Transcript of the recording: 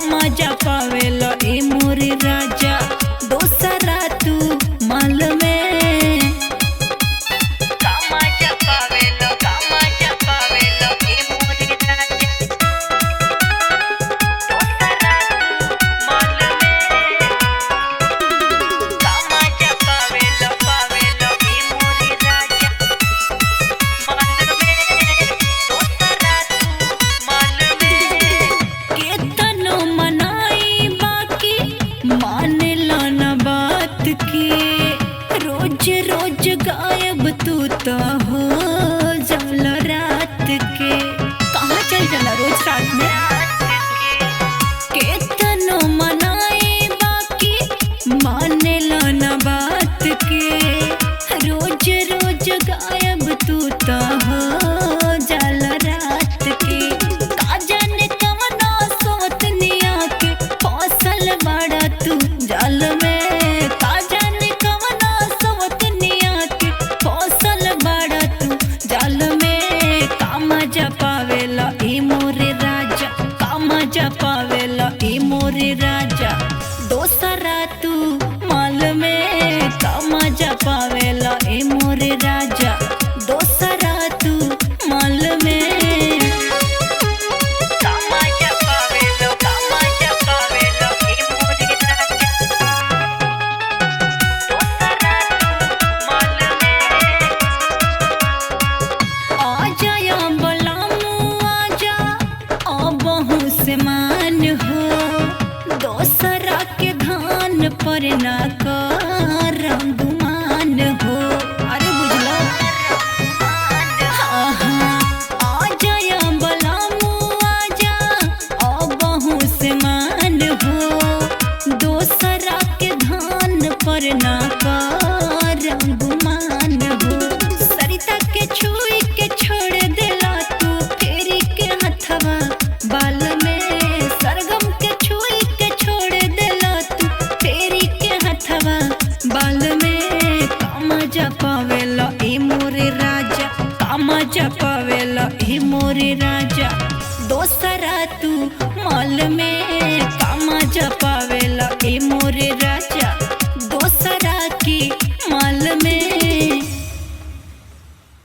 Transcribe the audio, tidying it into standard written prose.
कामा जा पावेला ए मोरे राजा दोसरा तू माल में। कामा जा पावेला ए मोरे राजा दोसरा तू माल में। कामा जा पावेला ए मोरे राजा माल में दोसरा तू माल में। केतनो मनाई बाकी मानेला न बात के रोज रोज गायब तू तो हो जाला रात के। कहाँ चल जाला रोज रात में। केतनो मनाई बाकी मानेला न बात के रोज रोज गायब तू तो हो जाला रात के। का जाने कवना सोतनिया के फसल बड़ा तू जाल में। का जाने कवना सोतनिया के फसल बड़ा तू जाल में। कामा जा पावेला ए मोरे राजा कामा जा पावेला ए मोरे राजा दोसरा तू माल में। कामा जा पावेला ए मोरे राजा दोसरा तू माल में। कामा जा पावेला ए मोरे राजा दोसरा तू माल में। आजा या बलामू आजा अबहू से मान हो दोसरा के धान पर ना करम गुमान हो। अरे बुझलो आजा या बलामू आजा अबहू से मान हो दोसरा के धान पर ना करम गुमान हो। सरिता के छुई के छोड़ देला तू फेरी के हथवा बाल में। सरगम के छुई के छोड़ देला तू फेरी के हथवा बाल में। कामा जा पावेला ए मोरे राजा कामा जा पावेला ए मोरे राजा दोसरा तू माल में। कामा जा पावेला ए मोरे